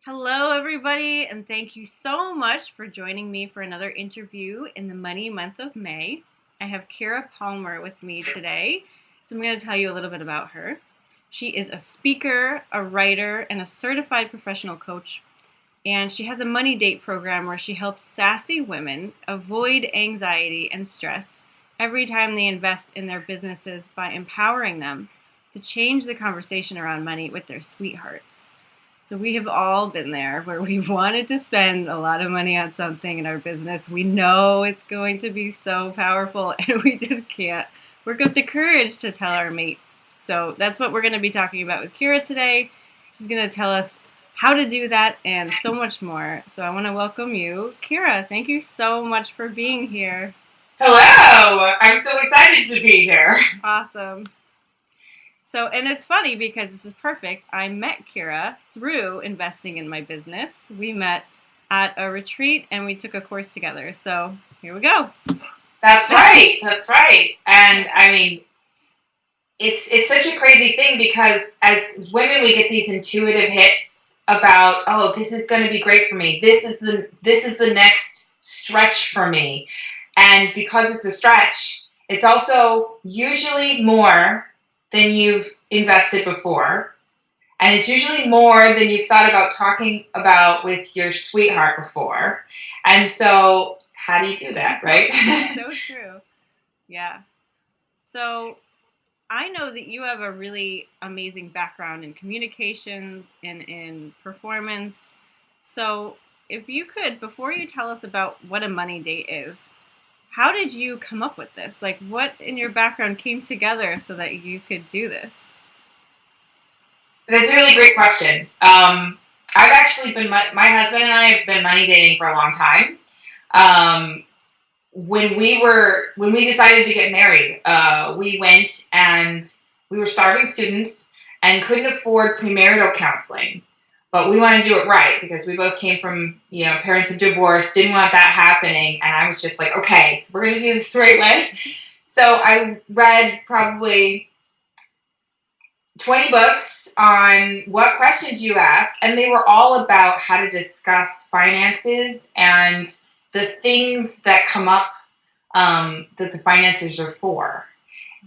Hello, everybody, and thank you so much for joining me for another interview in the money month of May. I have Kira Palmer with me today, so I'm going to tell you a little bit about her. She is a speaker, a writer, and a certified professional coach, and she has a money date program where she helps sassy women avoid anxiety and stress every time they invest in their businesses by empowering them to change the conversation around money with their sweethearts. So we have all been there where we've wanted to spend a lot of money on something in our business. We know it's going to be so powerful and we just can't work up the courage to tell our mate. So that's what we're going to be talking about with Kira today. She's going to tell us how to do that and so much more. So I want to welcome you, Kira. Thank you so much for being here. Hello! I'm so excited to be here. Awesome. So, and it's funny because this is perfect. I met Kira through investing in my business. We met at a retreat and we took a course together. So here we go. That's right. That's right. And I mean, it's such a crazy thing because as women, we get these intuitive hits about, oh, this is going to be great for me. This is the next stretch for me. And because it's a stretch, it's also usually more than you've invested before. And it's usually more than you've thought about talking about with your sweetheart before. And so, how do you do that, right? So true. Yeah. So I know that you have a really amazing background in communications and in performance. So if you could, before you tell us about what a money date is, how did you come up with this? Like, what in your background came together so that you could do this? That's a really great question. I've actually been, my husband and I have been money dating for a long time. Um, when we decided to get married, we went and we were starving students and couldn't afford premarital counseling. But we wanted to do it right because we both came from, parents of divorce, didn't want that happening. And I was just like, okay, so we're going to do this the right way. So I read probably 20 books on what questions you ask, and they were all about how to discuss finances and the things that come up that the finances are for.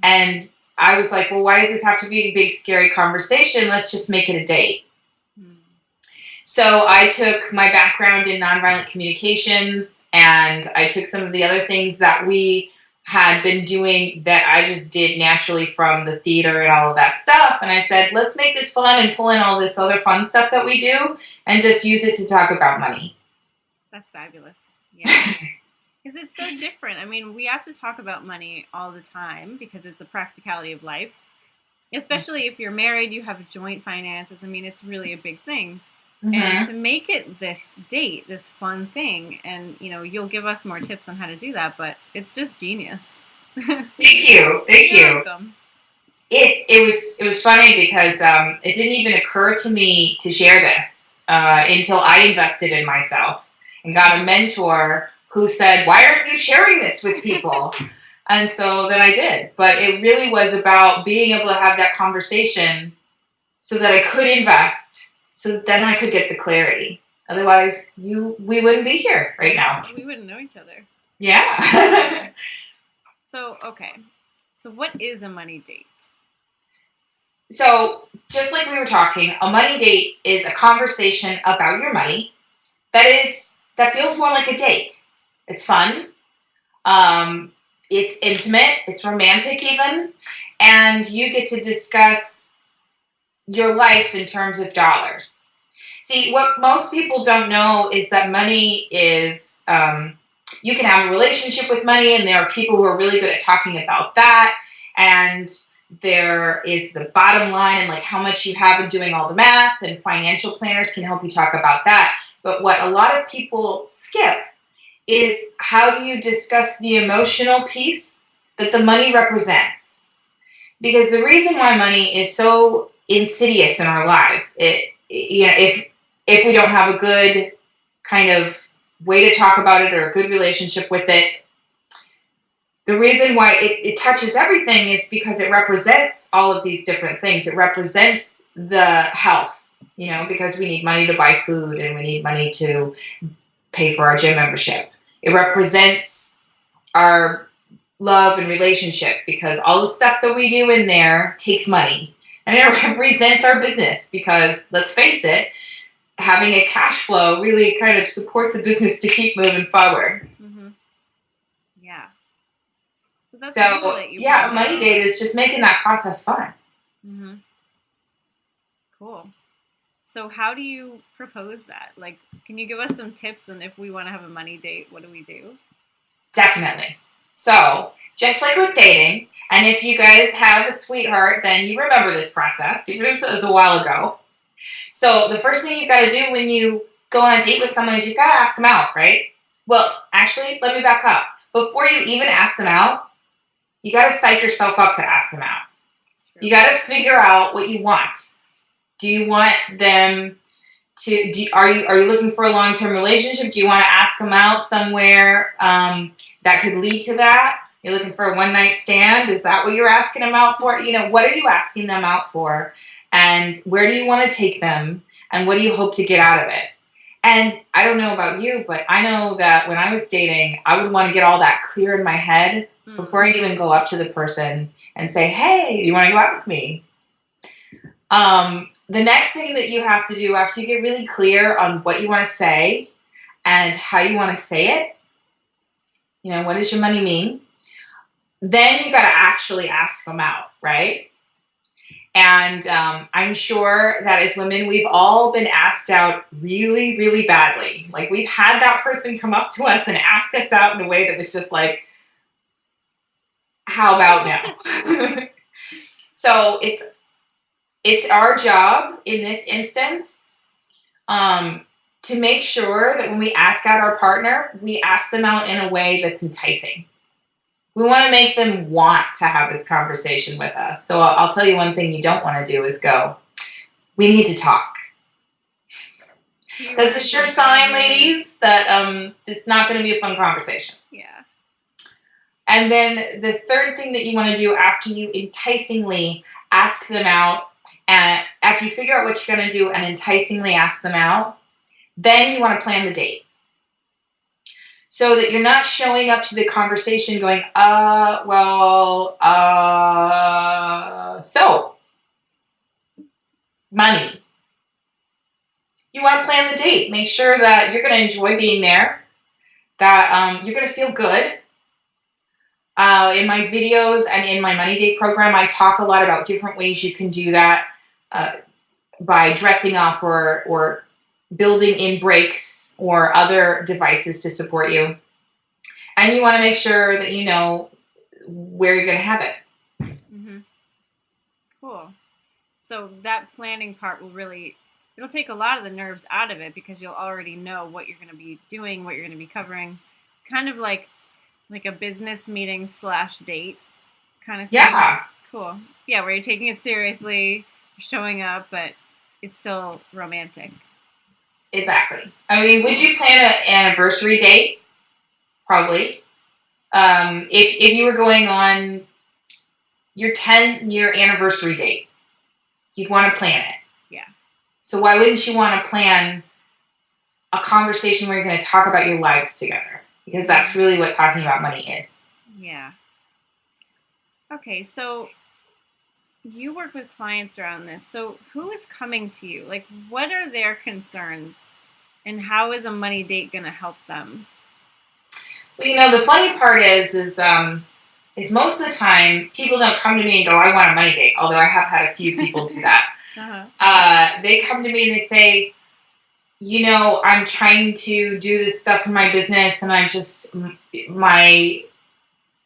And I was like, well, why does this have to be a big, scary conversation? Let's just make it a date. So I took my background in nonviolent communications and I took some of the other things that we had been doing that I just did naturally from the theater and all of that stuff. And I said, let's make this fun and pull in all this other fun stuff that we do and just use it to talk about money. That's fabulous. Yeah. Because it's so different. I mean, we have to talk about money all the time because it's a practicality of life. Especially if you're married, you have joint finances. I mean, it's really a big thing. And to make it this date, this fun thing, and you'll give us more tips on how to do that, but it's just genius. Thank you. Thank You're you. welcome. It was funny because it didn't even occur to me to share this until I invested in myself and got a mentor who said, "Why aren't you sharing this with people?" And so then I did. But it really was about being able to have that conversation so that I could invest, so that then I could get the clarity. Otherwise, we wouldn't be here right now. We wouldn't know each other. Yeah. So, okay. So what is a money date? So, just like we were talking, a money date is a conversation about your money that feels more like a date. It's fun. It's intimate. It's romantic even, and you get to discuss your life in terms of dollars. See, what most people don't know is that money is. You can have a relationship with money, and there are people who are really good at talking about that. And there is the bottom line and like how much you have and doing all the math, and financial planners can help you talk about that. But what a lot of people skip is how do you discuss the emotional piece that the money represents? Because the reason why money is so insidious in our lives, if we don't have a good kind of way to talk about it or a good relationship with it, the reason why it touches everything is because it represents all of these different things. It represents the health. because we need money to buy food and we need money to pay for our gym membership. It represents our love and relationship because all the stuff that we do in there takes money. And it represents our business because, let's face it, having a cash flow really kind of supports a business to keep moving forward. Mm-hmm. Yeah. So that's So, cool that you a money date is just making that process fun. Mm-hmm. Cool. So how do you propose that? Like, can you give us some tips on if we want to have a money date, what do we do? Definitely. So, just like with dating, and if you guys have a sweetheart, then you remember this process, even if it was a while ago. So, the first thing you've got to do when you go on a date with someone is you've got to ask them out, right? Well, actually, let me back up. Before you even ask them out, you got to psych yourself up to ask them out. True. You got to figure out what you want. Do you want them to? Are you looking for a long-term relationship? Do you want to ask them out somewhere that could lead to that? You're looking for a one-night stand? Is that what you're asking them out for? What are you asking them out for? And where do you want to take them? And what do you hope to get out of it? And I don't know about you, but I know that when I was dating, I would want to get all that clear in my head before I'd even go up to the person and say, hey, do you want to go out with me? The next thing that you have to do after you get really clear on what you want to say and how you want to say it, what does your money mean? Then you got to actually ask them out, right? And I'm sure that as women, we've all been asked out really, really badly. Like we've had that person come up to us and ask us out in a way that was just like, how about now? So it's our job in this instance to make sure that when we ask out our partner, we ask them out in a way that's enticing. We want to make them want to have this conversation with us. So I'll tell you one thing you don't want to do is go, we need to talk. That's a sure sign, ladies, that it's not going to be a fun conversation. Yeah. And then the third thing that you want to do after you enticingly ask them out, and after you figure out what you're going to do and enticingly ask them out, then you want to plan the date. So that you're not showing up to the conversation going, so, money. You want to plan the date. Make sure that you're going to enjoy being there, that you're going to feel good. In my videos and in my money date program, I talk a lot about different ways you can do that by dressing up or building in breaks or other devices to support you. And you want to make sure that you know where you're going to have it. Mm-hmm. Cool. So that planning part it'll take a lot of the nerves out of it because you'll already know what you're going to be doing, what you're going to be covering. It's kind of like a business meeting / date kind of thing. Yeah. Cool. Yeah, where you're taking it seriously, you're showing up, but it's still romantic. Exactly. I mean, would you plan an anniversary date? Probably. If you were going on your 10-year anniversary date, you'd want to plan it. Yeah. So why wouldn't you want to plan a conversation where you're going to talk about your lives together? Because that's really what talking about money is. Yeah. Okay, so you work with clients around this. So who is coming to you? Like, what are their concerns? And how is a money date going to help them? Well, the funny part is most of the time people don't come to me and go, I want a money date. Although I have had a few people do that. Uh-huh. They come to me and they say, I'm trying to do this stuff in my business and I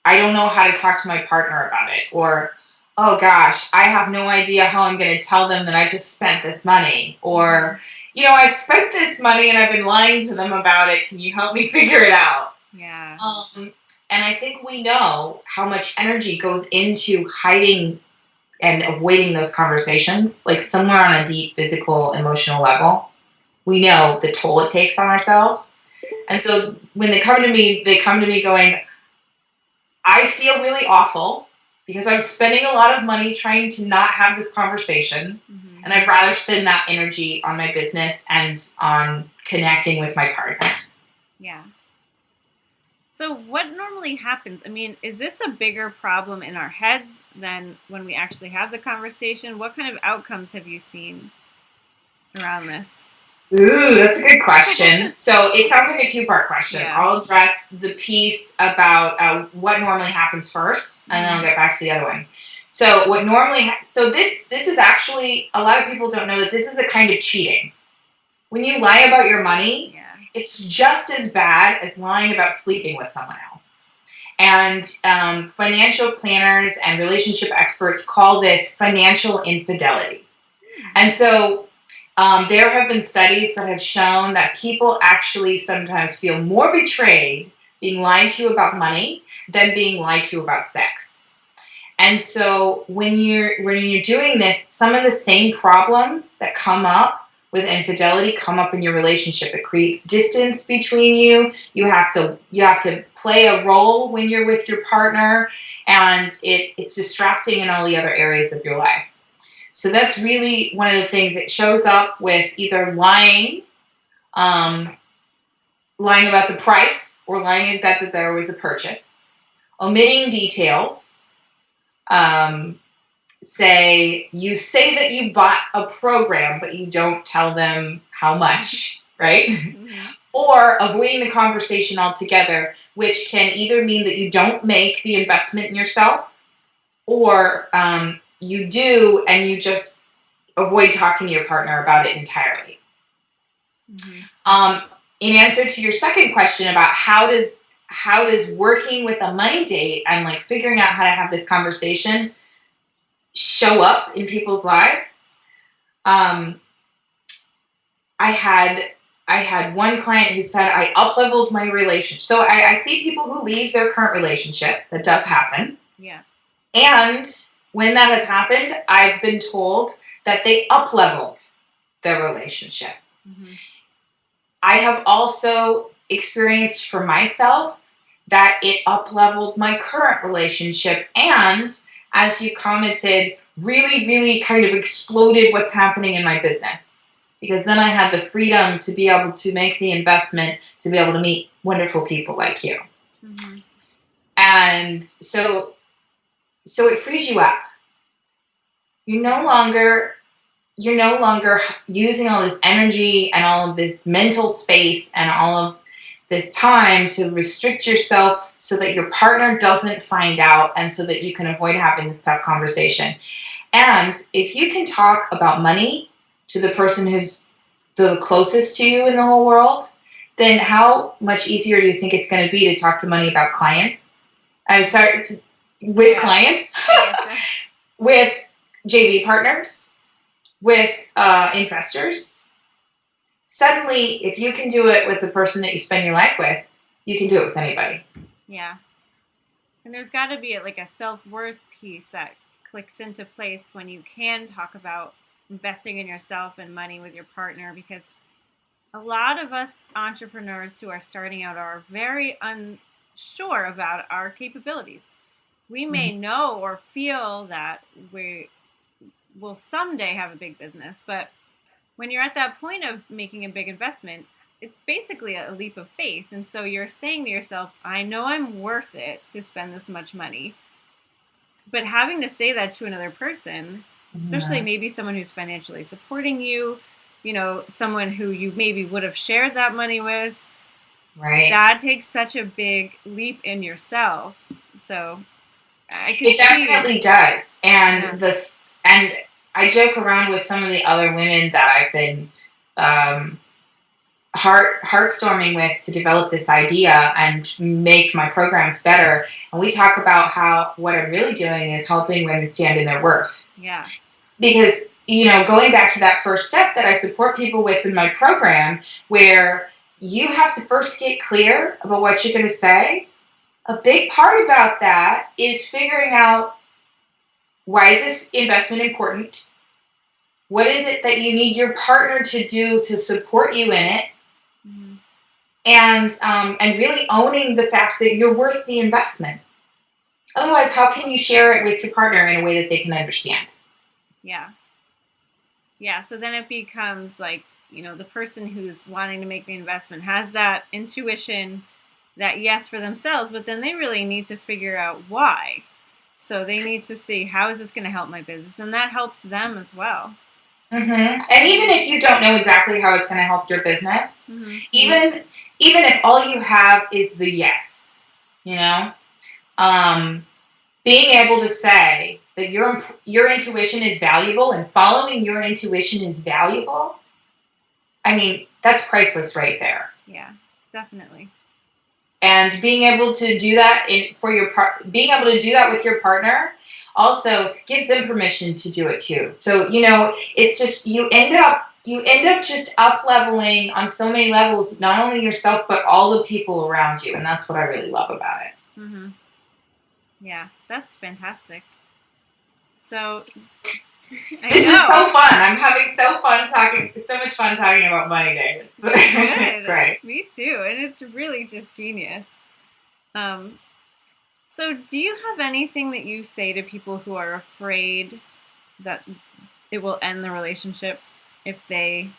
don't know how to talk to my partner about it. Or, oh gosh, I have no idea how I'm going to tell them that I just spent this money. Or, I spent this money and I've been lying to them about it. Can you help me figure it out? Yeah. And I think we know how much energy goes into hiding and avoiding those conversations, like somewhere on a deep physical, emotional level. We know the toll it takes on ourselves. And so when they come to me going, I feel really awful because I'm spending a lot of money trying to not have this conversation. Mm-hmm. And I'd rather spend that energy on my business and on connecting with my partner. Yeah. So what normally happens? I mean, is this a bigger problem in our heads than when we actually have the conversation? What kind of outcomes have you seen around this? Ooh, that's a good question. So it sounds like a two-part question. Yeah. I'll address the piece about what normally happens first, and then I'll get back to the other one. So what normally, this is actually, a lot of people don't know that this is a kind of cheating. When you lie about your money, Yeah. it's just as bad as lying about sleeping with someone else. And financial planners and relationship experts call this financial infidelity. And so there have been studies that have shown that people actually sometimes feel more betrayed being lied to about money than being lied to about sex. And so when you're doing this, some of the same problems that come up with infidelity come up in your relationship. It creates distance between you. You have to play a role when you're with your partner, and it's distracting in all the other areas of your life. So that's really one of the things. It shows up with either lying about the price, or lying about that there was a purchase, omitting details. You say that you bought a program, but you don't tell them how much, right? Mm-hmm. Or avoiding the conversation altogether, which can either mean that you don't make the investment in yourself, or you do and you just avoid talking to your partner about it entirely. Mm-hmm. In answer to your second question about how does working with a money date and like figuring out how to have this conversation show up in people's lives, I had one client who said, I upleveled my relationship. So I see people who leave their current relationship. That does happen. Yeah. And when that has happened, I've been told that they upleveled their relationship. Mm-hmm. I have also experienced for myself that it upleveled my current relationship, and as you commented, really, really kind of exploded what's happening in my business. Because then I had the freedom to be able to make the investment, to be able to meet wonderful people like you. Mm-hmm. And so it frees you up. You're no longer using all this energy and all of this mental space and all of this time to restrict yourself so that your partner doesn't find out, and so that you can avoid having this tough conversation. And if you can talk about money to the person who's the closest to you in the whole world, then how much easier do you think it's going to be to talk to money about clients? With clients, with JV partners, with investors. Suddenly, if you can do it with the person that you spend your life with, you can do it with anybody. Yeah. And there's got to be like a self-worth piece that clicks into place when you can talk about investing in yourself and money with your partner, because a lot of us entrepreneurs who are starting out are very unsure about our capabilities. We may know or feel that we will someday have a big business, but when you're at that point of making a big investment, it's basically a leap of faith. And so you're saying to yourself, I know I'm worth it to spend this much money. But having to say that to another person, especially maybe someone who's financially supporting you, someone who you maybe would have shared that money with, right? That takes such a big leap in yourself. So I can it definitely does. And and I joke around with some of the other women that I've been heartstorming with to develop this idea and make my programs better. And we talk about how what I'm really doing is helping women stand in their worth. Yeah. Because, going back to that first step that I support people with in my program, where you have to first get clear about what you're going to say. A big part about that is figuring out, why is this investment important? What is it that you need your partner to do to support you in it? Mm-hmm. And really owning the fact that you're worth the investment. Otherwise, how can you share it with your partner in a way that they can understand? Yeah. Yeah, so then it becomes like, the person who's wanting to make the investment has that intuition, that yes for themselves, but then they really need to figure out why. So they need to see, how is this going to help my business? And that helps them as well. Mm-hmm. And even if you don't know exactly how it's going to help your business, Mm-hmm. even if all you have is the yes, you know, being able to say that your intuition is valuable and following your intuition is valuable, I mean, that's priceless right there. Yeah, definitely. And being able to do that being able to do that with your partner also gives them permission to do it too. So, it's just you end up just up leveling on so many levels, not only yourself but all the people around you, and that's what I really love about it. Mm-hmm. Yeah, that's fantastic. So I This is know. so fun. I'm having so much fun talking about money day. It's Good. great. Me too. And it's really just genius. Um, so do you have anything that you say to people who are afraid that it will end the relationship if they,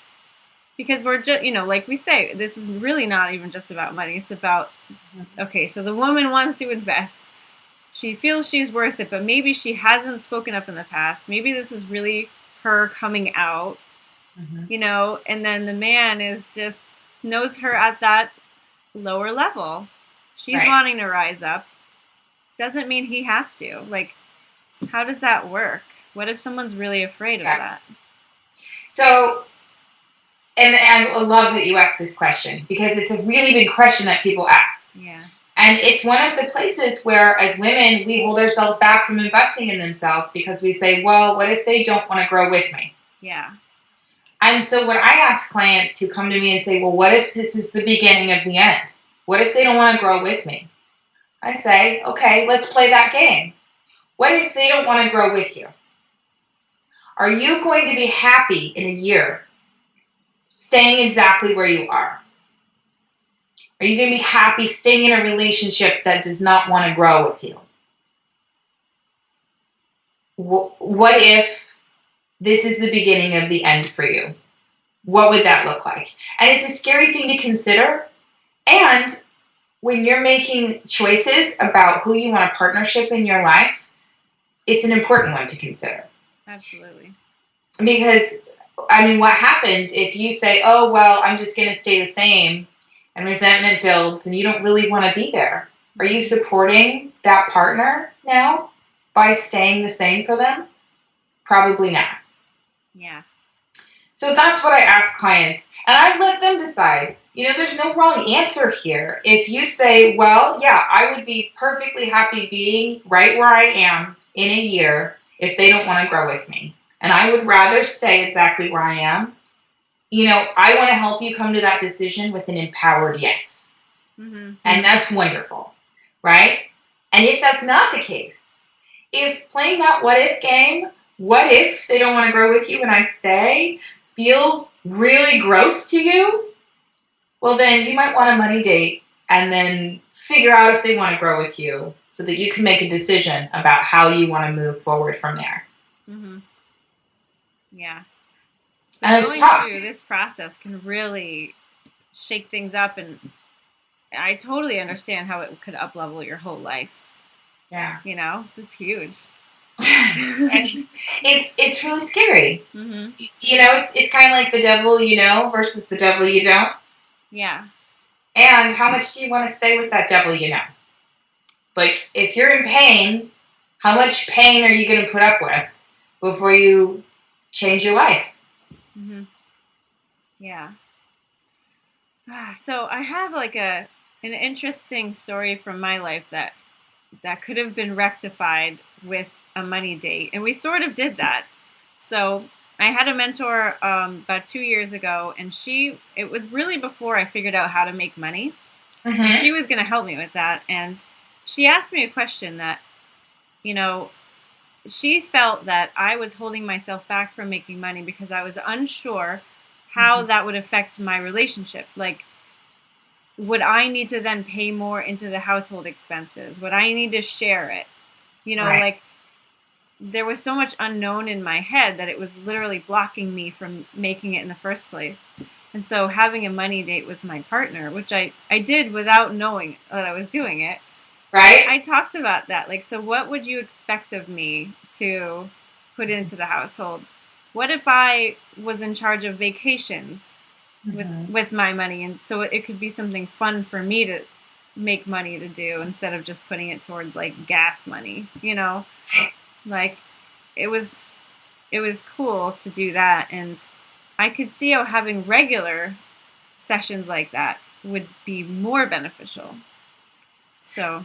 because we're just, like we say, this is really not even just about money. It's about, okay, so the woman wants to invest. She feels she's worth it, but maybe she hasn't spoken up in the past. Maybe this is really her coming out, Mm-hmm. and then the man is just knows her at that lower level. She's Right. wanting to rise up. Doesn't mean he has to. Like, how does that work? What if someone's really afraid of Exactly. that? So, and I love that you asked this question because it's a really big question that people ask. Yeah. And it's one of the places where, as women, we hold ourselves back from investing in themselves because we say, well, what if they don't want to grow with me? Yeah. And so, when I ask clients who come to me and say, well, what if this is the beginning of the end? What if they don't want to grow with me? I say, okay, let's play that game. What if they don't want to grow with you? Are you going to be happy in a year staying exactly where you are? Are you going to be happy staying in a relationship that does not want to grow with you? What if this is the beginning of the end for you? What would that look like? And it's a scary thing to consider. And when you're making choices about who you want a partnership in your life, it's an important one to consider. Absolutely. Because, I mean, what happens if you say, oh, well, I'm just going to stay the same, and resentment builds and you don't really want to be there? Are you supporting that partner now by staying the same for them? Probably not. Yeah. So that's what I ask clients, and I let them decide. There's no wrong answer here. If you say, well, yeah, I would be perfectly happy being right where I am in a year if they don't want to grow with me, and I would rather stay exactly where I am, I want to help you come to that decision with an empowered yes. Mm-hmm. And that's wonderful, right? And if that's not the case, if playing that what if game, what if they don't want to grow with you and I stay, feels really gross to you, well, then you might want a money date and then figure out if they want to grow with you so that you can make a decision about how you want to move forward from there. Mm-hmm. Yeah. So And it's going tough. through this process can really shake things up, and I totally understand how it could uplevel your whole life. Yeah. It's huge. And it's really scary. Mm-hmm. It's kind of like the devil you know versus the devil you don't. Yeah. And how much do you want to stay with that devil you know? Like, if you're in pain, how much pain are you going to put up with before you change your life? Mm-hmm. Yeah. So I have like an interesting story from my life that could have been rectified with a money date, and we sort of did that. So I had a mentor about 2 years ago, and it was really before I figured out how to make money. So Mm-hmm. she was going to help me with that, and she asked me a question that, you know, she felt that I was holding myself back from making money because I was unsure how Mm-hmm. that would affect my relationship. Like, would I need to then pay more into the household expenses? Would I need to share it? Right. Like, there was so much unknown in my head that it was literally blocking me from making it in the first place. And so having a money date with my partner, which I did without knowing that I was doing it, Right? I talked about that. Like, so what would you expect of me to put into the household? What if I was in charge of vacations Mm-hmm. with my money, and so it could be something fun for me to make money to do instead of just putting it toward like gas money, you know? Like it was it was cool to do that, and I could see how having regular sessions like that would be more beneficial. So,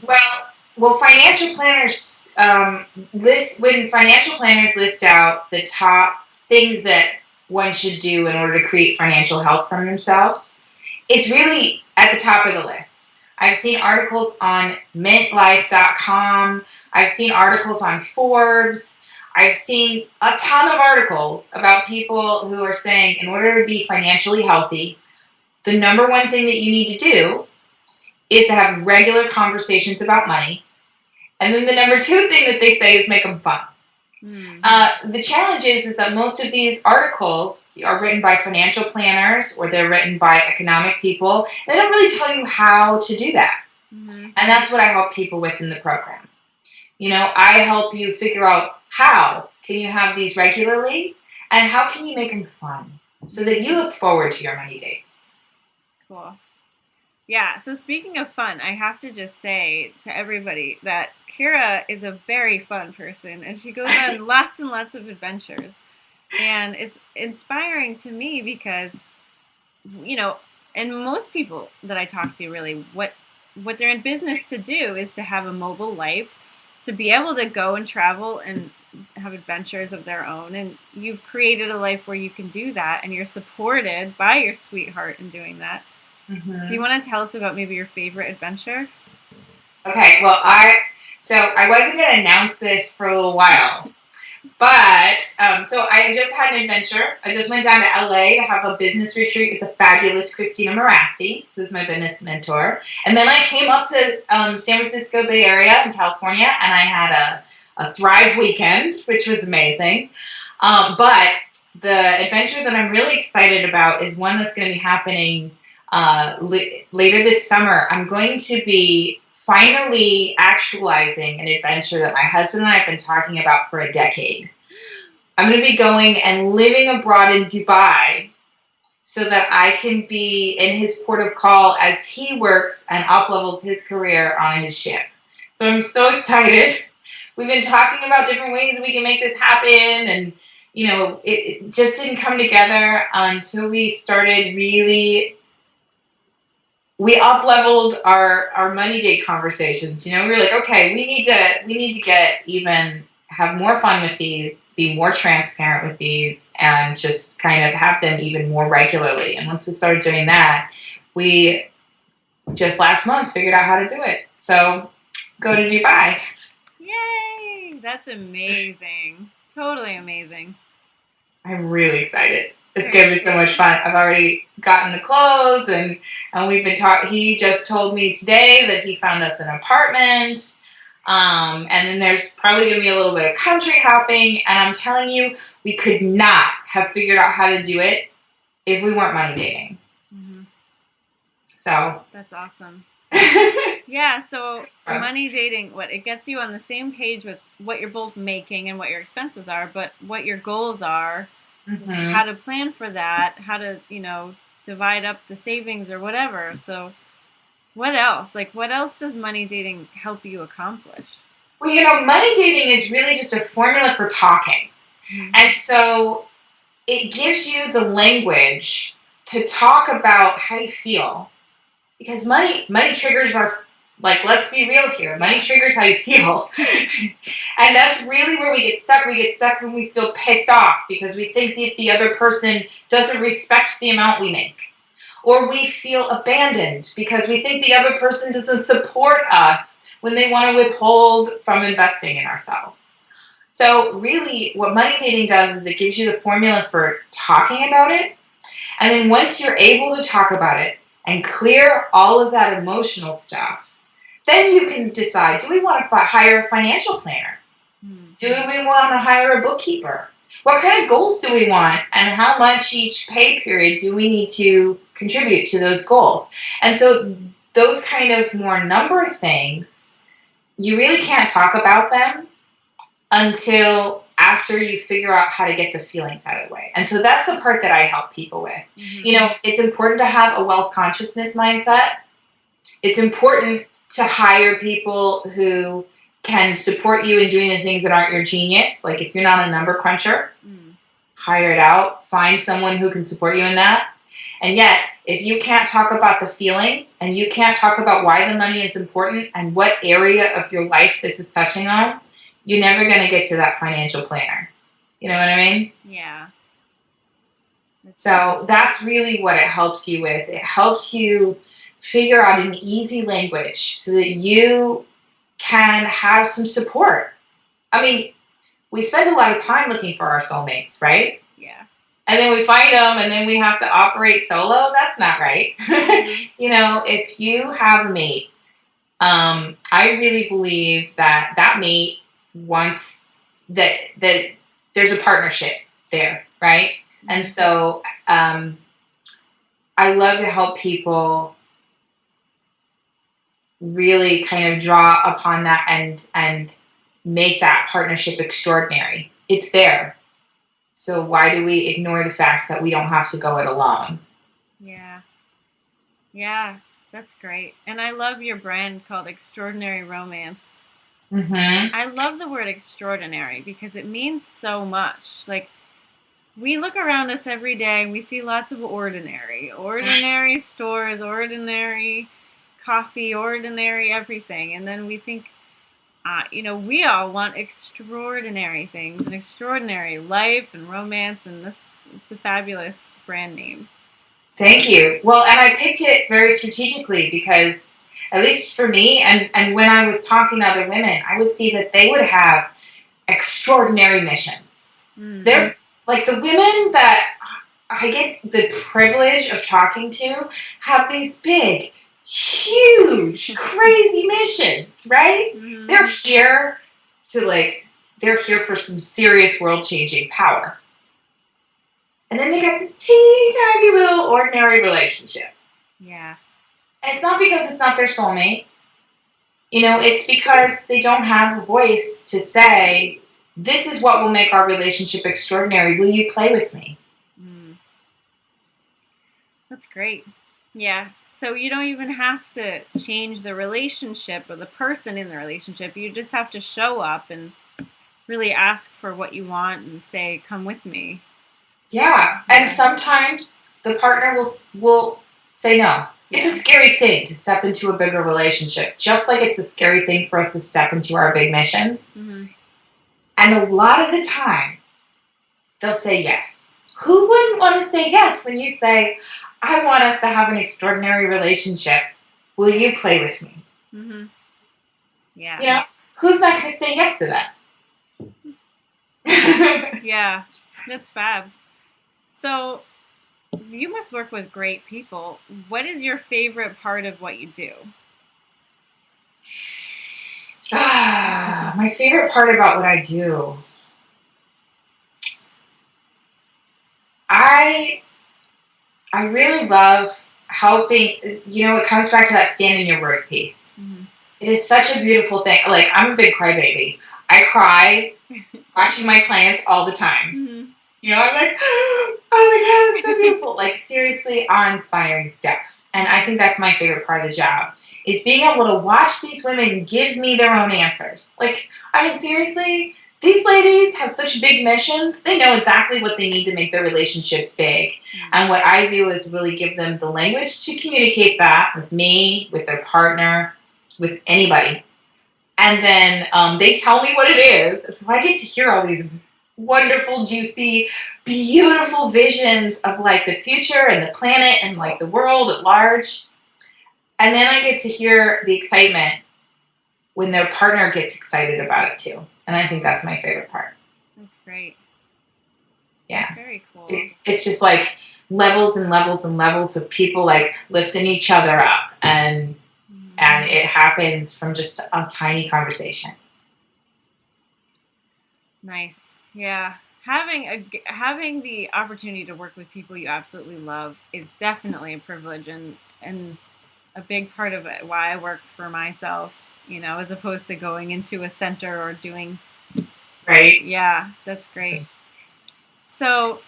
Well, financial planners list when financial planners list out the top things that one should do in order to create financial health from themselves. It's really at the top of the list. I've seen articles on mintlife.com. I've seen articles on Forbes. I've seen a ton of articles about people who are saying in order to be financially healthy, the number one thing that you need to do is to have regular conversations about money. And then the number two thing that they say is make them fun. hmm. The challenge is that most of these articles are written by financial planners or they're written by economic people. They don't really tell you how to do that. Mm-hmm. And that's what I help people with in the program. I help you figure out how can you have these regularly and how can you make them fun so that you look forward to your money dates. Cool. Yeah, so speaking of fun, I have to just say to everybody that Kira is a very fun person and she goes on lots and lots of adventures. And it's inspiring to me because, you know, and most people that I talk to really what they're in business to do is to have a mobile life, to be able to go and travel and have adventures of their own, and you've created a life where you can do that and you're supported by your sweetheart in doing that. Do you Mm-hmm. want to tell us about maybe your favorite adventure? Okay, well, I wasn't going to announce this for a little while, but so I just had an adventure. I just went down to LA to have a business retreat with the fabulous Christina Marassi, who's my business mentor. And then I came up to San Francisco Bay Area in California, and I had a Thrive weekend, which was amazing. But the adventure that I'm really excited about is one that's going to be happening later this summer. I'm going to be finally actualizing an adventure that my husband and I have been talking about for a decade. I'm going to be going and living abroad in Dubai so that I can be in his port of call as he works and uplevels his career on his ship. So I'm so excited. We've been talking about different ways we can make this happen, and it just didn't come together until we started really. We up leveled our money date conversations. We were like, okay, we need to get even have more fun with these, be more transparent with these, and just kind of have them even more regularly. And once we started doing that, we just last month figured out how to do it. So go to Dubai. Yay! That's amazing. Totally amazing. I'm really excited. It's Very gonna be so much exciting. fun. I've already gotten the clothes, and we've been talking. He just told me today that he found us an apartment. And then there's probably going to be a little bit of country hopping. And I'm telling you, we could not have figured out how to do it if we weren't money dating. Mm-hmm. So That's awesome. Yeah, so money dating, it gets you on the same page with what you're both making and what your expenses are, but what your goals are, how to plan for that, how to, divide up the savings or whatever. So, what else? Like, what else does money dating help you accomplish? Well, money dating is really just a formula for talking. Mm-hmm. And so it gives you the language to talk about how you feel. Because money triggers are, like, let's be real here. Money triggers how you feel. And that's really where we get stuck. We get stuck when we feel pissed off because we think that the other person doesn't respect the amount we make. Or we feel abandoned because we think the other person doesn't support us when they want to withhold from investing in ourselves. So really, what money dating does is it gives you the formula for talking about it. And then once you're able to talk about it and clear all of that emotional stuff, then you can decide, do we want to hire a financial planner? Do we want to hire a bookkeeper? What kind of goals do we want? And how much each pay period do we need to contribute to those goals? And so those kind of more number things, you really can't talk about them until after you figure out how to get the feelings out of the way. And so that's the part that I help people with. It's important to have a wealth consciousness mindset. It's important to hire people who can support you in doing the things that aren't your genius. Like if you're not a number cruncher, hire it out. Find someone who can support you in that. And yet, if you can't talk about the feelings and you can't talk about why the money is important and what area of your life this is touching on, you're never going to get to that financial planner. You know what I mean? Yeah. So that's really what it helps you with. It helps you figure out an easy language so that you can have some support. I mean, we spend a lot of time looking for our soulmates, right? Yeah. And then we find them and then we have to operate solo. That's not right. If you have a mate, I really believe that mate wants that there's a partnership there, right? And so I love to help people really kind of draw upon that and make that partnership extraordinary. It's there. So why do we ignore the fact that we don't have to go it alone? Yeah. Yeah, that's great. And I love your brand called Extraordinary Romance. I love the word extraordinary because it means so much. Like, we look around us every day and we see lots of ordinary stores, ordinary coffee, ordinary everything. And then we think, we all want extraordinary things, an extraordinary life and romance, and it's a fabulous brand name. Thank you. Well, and I picked it very strategically because, at least for me, and when I was talking to other women, I would see that they would have extraordinary missions. They're like the women that I get the privilege of talking to have these big, huge, crazy missions, right? They're here they're here for some serious world-changing power. And then they got this teeny tiny little ordinary relationship. Yeah. And it's not because it's not their soulmate. It's because they don't have a voice to say, this is what will make our relationship extraordinary. Will you play with me? That's great. Yeah. So you don't even have to change the relationship or the person in the relationship. You just have to show up and really ask for what you want and say, come with me. Yeah. And sometimes the partner will say no. It's a scary thing to step into a bigger relationship, just like it's a scary thing for us to step into our big missions. And a lot of the time, they'll say yes. Who wouldn't want to say yes when you say, I want us to have an extraordinary relationship. Will you play with me? Yeah. Who's not going to say yes to that? Yeah, that's fab. So you must work with great people. What is your favorite part of what you do? My favorite part about what I do. I really love helping. It comes back to that stand in your worth piece. It is such a beautiful thing. Like, I'm a big crybaby. I cry watching my clients all the time. I'm like, oh my God, it's so beautiful. Like, seriously, awe-inspiring stuff. And I think that's my favorite part of the job, is being able to watch these women give me their own answers. Like, I mean, seriously, these ladies have such big missions. They know exactly what they need to make their relationships big. And what I do is really give them the language to communicate that with me, with their partner, with anybody. And then they tell me what it is. And so I get to hear all these wonderful, juicy, beautiful visions of like the future and the planet and like the world at large. And then I get to hear the excitement when their partner gets excited about it too. And I think that's my favorite part. That's great. Yeah. That's very cool. It's just like levels and levels and levels of people like lifting each other up, and it happens from just a tiny conversation. Nice. Yeah. Having the opportunity to work with people you absolutely love is definitely a privilege, and a big part of it why I work for myself, as opposed to going into a center or doing. Right. Yeah, that's great. So,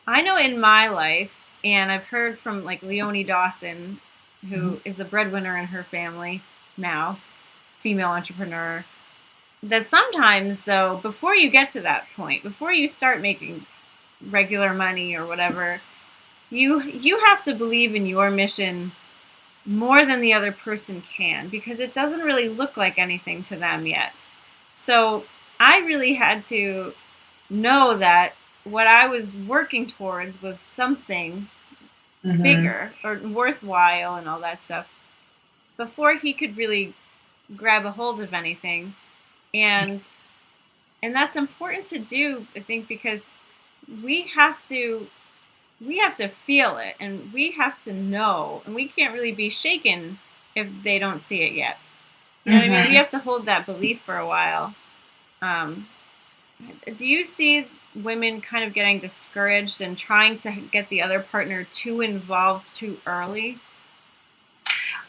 I know in my life, and I've heard from like Leonie Dawson, Mhm. who is the breadwinner in her family now, female entrepreneur, that sometimes though, before you get to that point, before you start making regular money or whatever, you have to believe in your mission more than the other person can, because it doesn't really look like anything to them yet. So I really had to know that what I was working towards was something Mhm. bigger or worthwhile and all that stuff before he could really grab a hold of anything. And and that's important to do, I think, because we have to we have to feel it, and we have to know, and we can't really be shaken if they don't see it yet. You know what I mean? We Mhm. have to hold that belief for a while. um, do you see women kind of getting discouraged and trying to get the other partner too involved too early?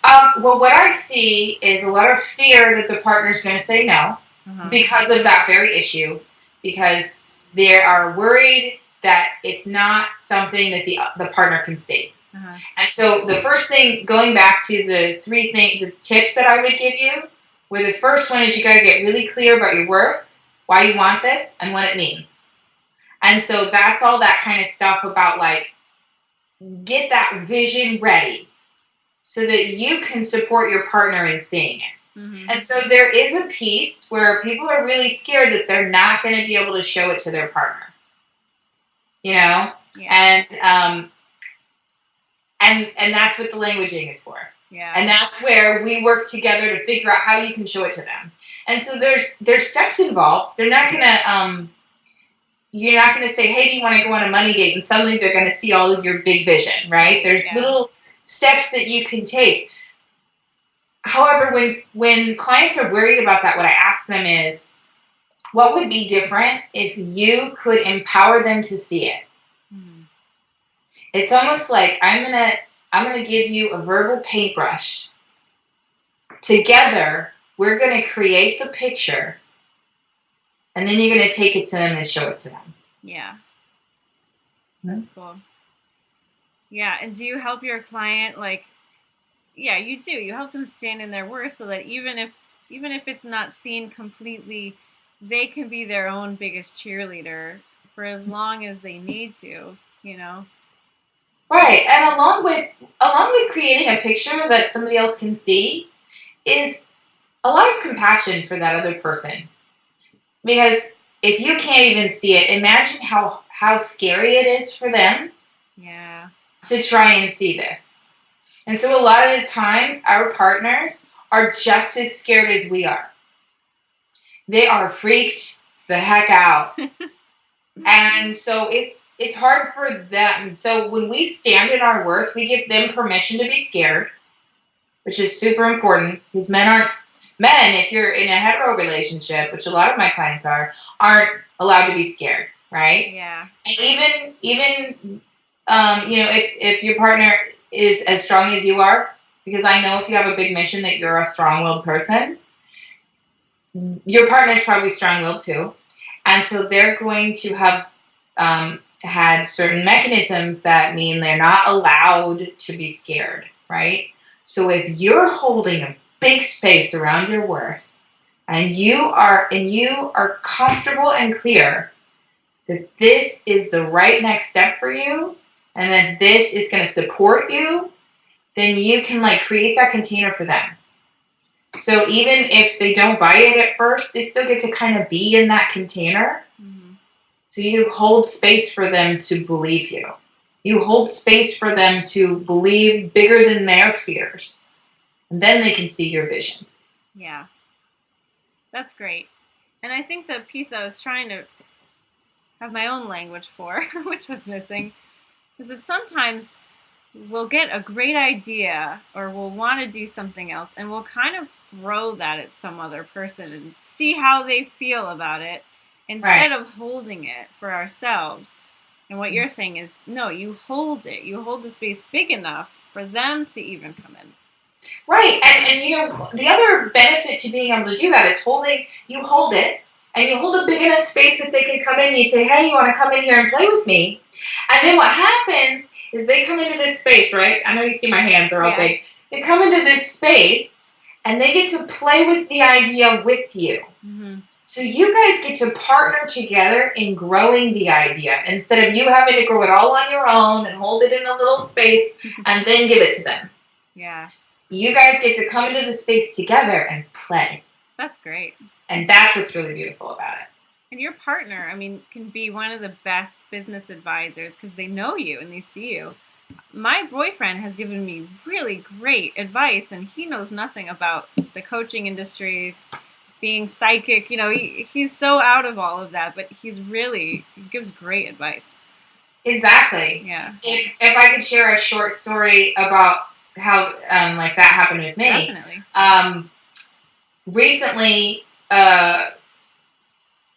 Well, what I see is a lot of fear that the partner's going to say no Uh-huh. because of that very issue, because they are worried that it's not something that the partner can see. Uh-huh. And so the first thing, going back to the tips that I would give you, where the first one is you got to get really clear about your worth, why you want this, and what it means. And so that's all that kind of stuff about like get that vision ready so that you can support your partner in seeing it. Mm-hmm. And so there is a piece where people are really scared that they're not going to be able to show it to their partner, you know, Yeah. and that's what the languaging is for. Yeah. And that's where we work together to figure out how you can show it to them. And so there's steps involved. They're not gonna you're not gonna say, hey, do you want to go on a money date? And suddenly they're gonna see all of your big vision, right? There's Yeah. little steps that you can take. However, when clients are worried about that, what I ask them is, what would be different if you could empower them to see it? Mm-hmm. It's almost like I'm gonna give you a verbal paintbrush. Together, we're gonna create the picture, and then you're gonna take it to them and show it to them. Yeah. Mm-hmm. That's cool. Yeah. And do you help your client, like, yeah, you do. You help them stand in their worth so that even if it's not seen completely, they can be their own biggest cheerleader for as long as they need to, you know? Right, and along with creating a picture that somebody else can see is a lot of compassion for that other person. Because if you can't even see it, imagine how scary it is for them Yeah. to try and see this. And so a lot of the times our partners are just as scared as we are. They are freaked the heck out. And so it's hard for them. So when we stand in our worth, we give them permission to be scared, which is super important because men, if you're in a hetero relationship, which a lot of my clients aren't allowed to be scared, right? Yeah. And even if your partner is as strong as you are, because I know if you have a big mission that you're a strong-willed person, your partner's probably strong-willed too, and so they're going to have had certain mechanisms that mean they're not allowed to be scared, right? So if you're holding a big space around your worth, and you are comfortable and clear that this is the right next step for you, and that this is going to support you, then you can like create that container for them. So even if they don't buy it at first, they still get to kind of be in that container. Mm-hmm. So you hold space for them to believe you. You hold space for them to believe bigger than their fears. And then they can see your vision. Yeah. That's great. And I think the piece I was trying to have my own language for, which was missing, is that sometimes we'll get a great idea or we'll want to do something else, and we'll kind of throw that at some other person and see how they feel about it. instead Right. of holding it for ourselves. And what you're saying is, no, you hold it. You hold the space big enough for them to even come in. Right. And you know, the other benefit to being able to do that is you hold it, and you hold a big enough space that they can come in and you say, hey, you want to come in here and play with me? And then what happens is they come into this space, right? I know you see my hands are all big. They come into this space and they get to play with the idea with you. Mm-hmm. So you guys get to partner together in growing the idea instead of you having to grow it all on your own and hold it in a little space and then give it to them. Yeah. You guys get to come into the space together and play. That's great. And that's what's really beautiful about it. And your partner, I mean, can be one of the best business advisors because they know you and they see you. My boyfriend has given me really great advice, and he knows nothing about the coaching industry, being psychic. You know, he's so out of all of that, but he gives great advice. Exactly. Yeah. If I could share a short story about how like that happened with me. Definitely. Recently,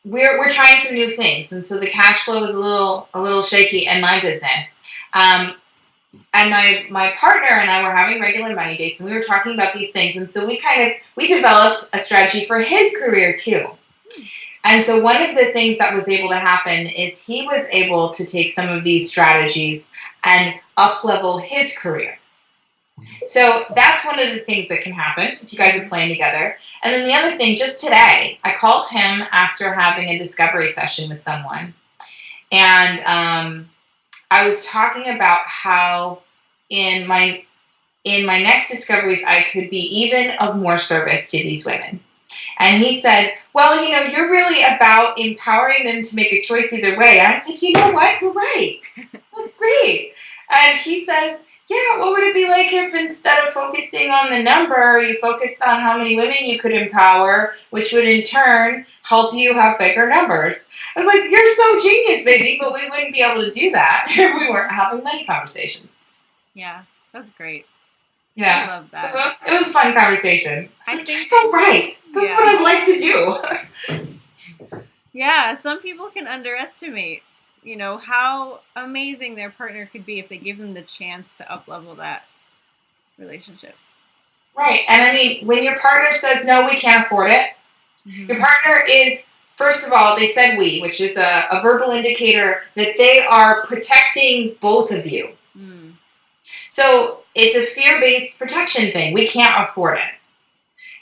we're trying some new things, and so the cash flow is a little shaky in my business. And my partner and I were having regular money dates, and we were talking about these things, and so we developed a strategy for his career too. And so one of the things that was able to happen is he was able to take some of these strategies and up-level his career. So that's one of the things that can happen if you guys are playing together. And then the other thing, just today, I called him after having a discovery session with someone. And I was talking about how in my next discoveries, I could be even of more service to these women. And he said, well, you know, you're really about empowering them to make a choice either way. And I said, you know what? You're right. That's great. And he says, yeah, what would it be like if instead of focusing on the number, you focused on how many women you could empower, which would in turn help you have bigger numbers? I was like, you're so genius, baby, but we wouldn't be able to do that if we weren't having money conversations. Yeah, that's great. Yeah. I love that. So it was a fun conversation. I think you're so right. That's Yeah. what I'd like to do. Yeah, some people can underestimate, you know, how amazing their partner could be if they give them the chance to up-level that relationship. Right. And I mean, when your partner says, no, we can't afford it, your partner is, first of all, they said we, which is a verbal indicator that they are protecting both of you. So it's a fear-based protection thing. We can't afford it.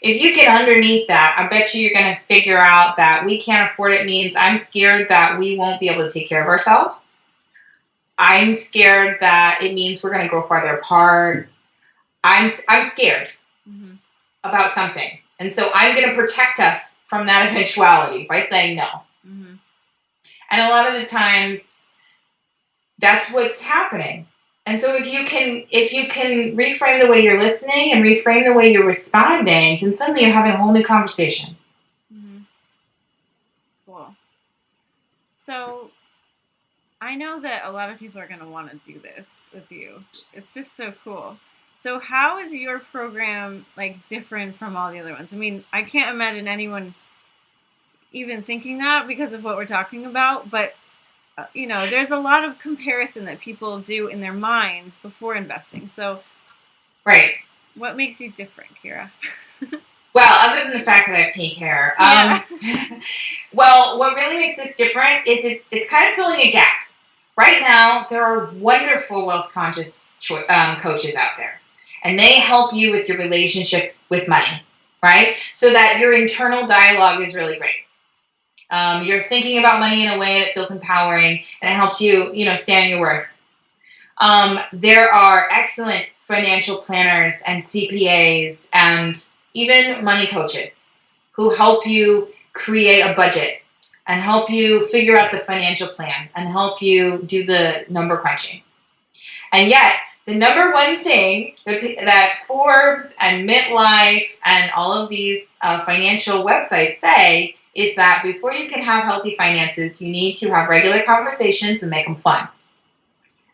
If you get underneath that, I bet you're going to figure out that we can't afford it means I'm scared that we won't be able to take care of ourselves. I'm scared that it means we're going to grow farther apart. I'm scared about something. And so I'm going to protect us from that eventuality by saying no. And a lot of the times, that's what's happening. And so if you can reframe the way you're listening and reframe the way you're responding, then suddenly you're having a whole new conversation. Cool. So I know that a lot of people are going to want to do this with you. It's just so cool. So how is your program like different from all the other ones? I mean, I can't imagine anyone even thinking that because of what we're talking about, but you know, there's a lot of comparison that people do in their minds before investing. So, right. What makes you different, Kira? Well, other than the fact that I have pink hair, well, what really makes this different is it's kind of filling a gap. Right now, there are wonderful wealth conscious coaches out there, and they help you with your relationship with money, right? So that your internal dialogue is really great. You're thinking about money in a way that feels empowering, and it helps you, you know, stand in your worth. There are excellent financial planners and CPAs and even money coaches who help you create a budget and help you figure out the financial plan and help you do the number crunching. And yet, the number one thing that Forbes and MetLife and all of these financial websites say is that before you can have healthy finances, you need to have regular conversations and make them fun.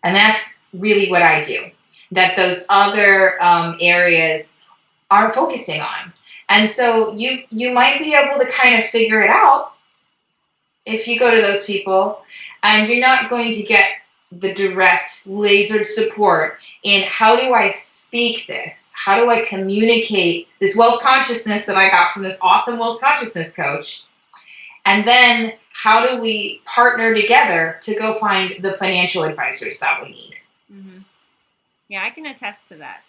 And that's really what I do, that those other areas aren't focusing on. And so you might be able to kind of figure it out, if you go to those people, and you're not going to get the direct lasered support in how do I speak this? How do I communicate this wealth consciousness that I got from this awesome wealth consciousness coach? And then how do we partner together to go find the financial advisors that we need? Mm-hmm. Yeah, I can attest to that.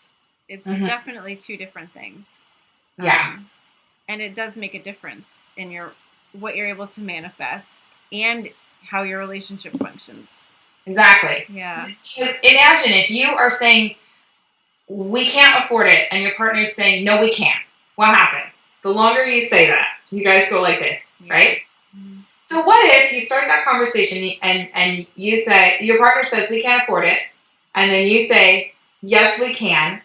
It's definitely two different things. Yeah. And it does make a difference in what you're able to manifest and how your relationship functions. Exactly. Yeah. Because imagine if you are saying, we can't afford it, and your partner's saying, no, we can't. What happens? The longer you say that, you guys go like this, right? Mm-hmm. So what if you start that conversation and you say, your partner says, we can't afford it, and then you say, yes, we can,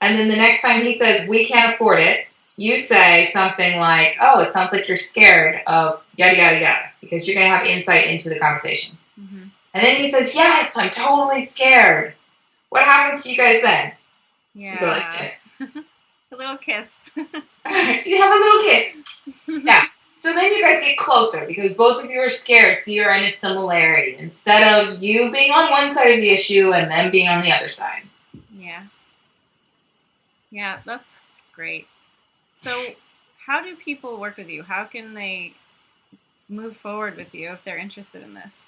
and then the next time he says, we can't afford it, you say something like, oh, it sounds like you're scared of yada, yada, yada, because you're going to have insight into the conversation. Mm-hmm. And then he says, yes, I'm totally scared. What happens to you guys then? Yeah. You go like this. A little kiss. You have a little kiss. Yeah. So then you guys get closer because both of you are scared, so you're in a similarity instead of you being on one side of the issue and them being on the other side. Yeah. Yeah, that's great. So how do people work with you? How can they move forward with you if they're interested in this?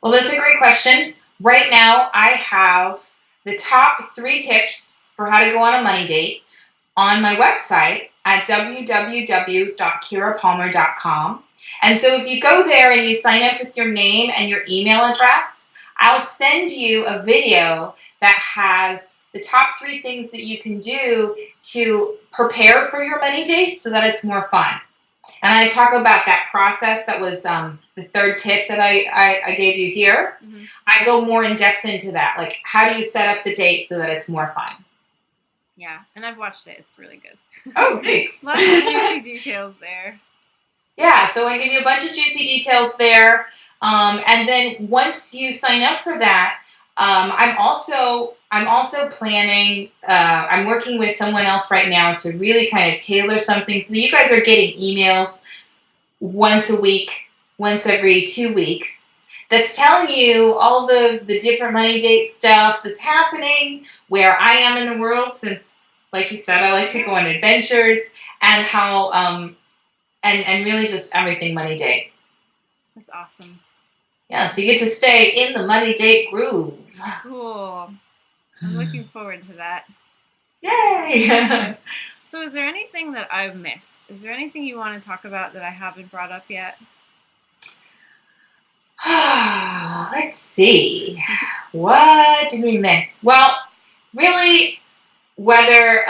Well, that's a great question. Right now, I have the top 3 tips for how to go on a money date on my website at www.kirapalmer.com. And so if you go there and you sign up with your name and your email address, I'll send you a video that has the top 3 things that you can do to prepare for your money date so that it's more fun. And I talk about that process that was the 3rd tip that I gave you here. Mm-hmm. I go more in depth into that. Like, how do you set up the date so that it's more fun? Yeah, and I've watched it. It's really good. Oh, thanks. Lots of juicy details there. Yeah, so I give you a bunch of juicy details there. And then once you sign up for that, I'm also planning. I'm working with someone else right now to really kind of tailor something so that you guys are getting emails once a week, once every 2 weeks. That's telling you all the different money date stuff that's happening, where I am in the world, since, like you said, I like to go on adventures, and how and really just everything money date. That's awesome. Yeah, so you get to stay in the money date groove. Cool. I'm looking forward to that. Yay! So is there anything that I've missed? Is there anything you want to talk about that I haven't brought up yet? Let's see. What did we miss? Well, really, whether,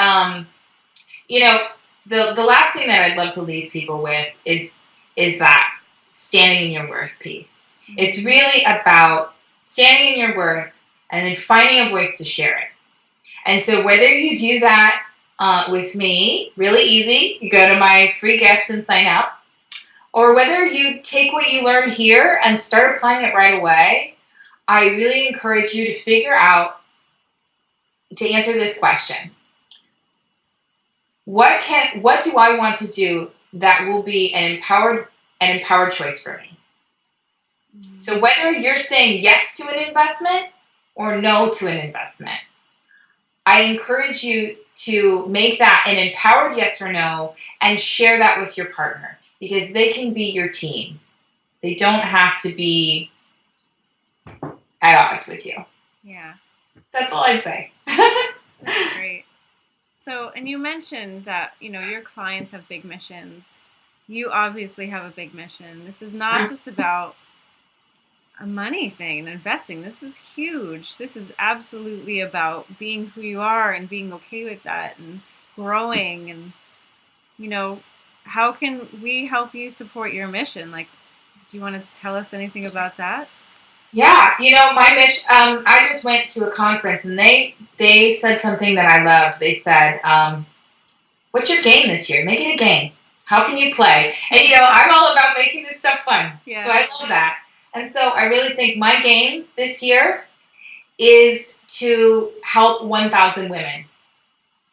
the last thing that I'd love to leave people with is that standing in your worth piece. Mm-hmm. It's really about standing in your worth and then finding a voice to share it. And so whether you do that with me, really easy, you go to my free gift and sign up, or whether you take what you learn here and start applying it right away, I really encourage you to figure out, to answer this question. What do I want to do that will be an empowered choice for me? Mm-hmm. So whether you're saying yes to an investment or no to an investment, I encourage you to make that an empowered yes or no and share that with your partner, because they can be your team. They don't have to be at odds with you. Yeah. That's all I'd say. That's great. So, and you mentioned that, your clients have big missions. You obviously have a big mission. This is not just about a money thing and investing. This is huge. This is absolutely about being who you are and being okay with that and growing. And, how can we help you support your mission? Like, do you want to tell us anything about that? Yeah, my mission, I just went to a conference and they said something that I loved. They said, what's your game this year? Make it a game. How can you play? And, I'm all about making this stuff fun. Yeah. So I love that. And so I really think my game this year is to help 1,000 women.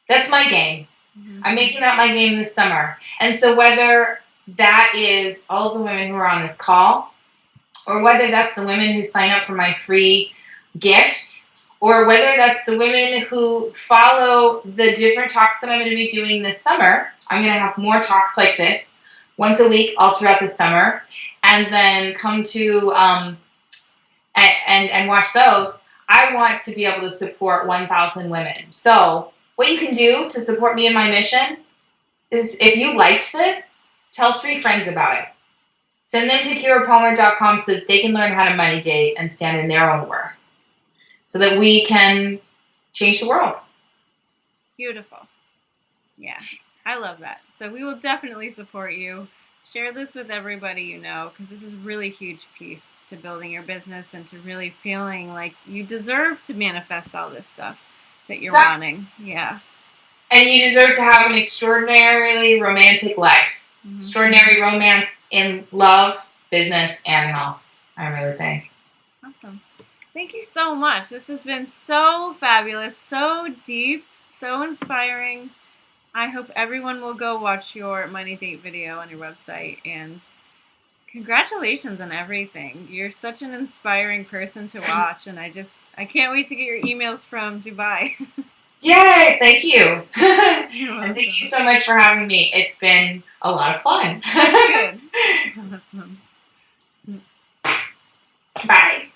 That's my game. Mm-hmm. I'm making that my game this summer. And so whether that is all the women who are on this call, or whether that's the women who sign up for my free gift, or whether that's the women who follow the different talks that I'm going to be doing this summer. I'm going to have more talks like this once a week all throughout the summer, and then come to and watch those. I want to be able to support 1,000 women. So what you can do to support me in my mission is, if you liked this, tell 3 friends about it. Send them to KiraPalmer.com so that they can learn how to money date and stand in their own worth, so that we can change the world. Beautiful. Yeah, I love that. So we will definitely support you. Share this with everybody you know, because this is a really huge piece to building your business and to really feeling like you deserve to manifest all this stuff that you're wanting. Yeah. And you deserve to have an extraordinarily romantic life. Mm-hmm. Extraordinary romance in love, business, and health, I really think. Awesome. Thank you so much. This has been so fabulous, so deep, so inspiring. I hope everyone will go watch your money date video on your website, and congratulations on everything. You're such an inspiring person to watch, and I can't wait to get your emails from Dubai. Yay, thank you. And thank you so much for having me. It's been a lot of fun. Good. Awesome. Bye.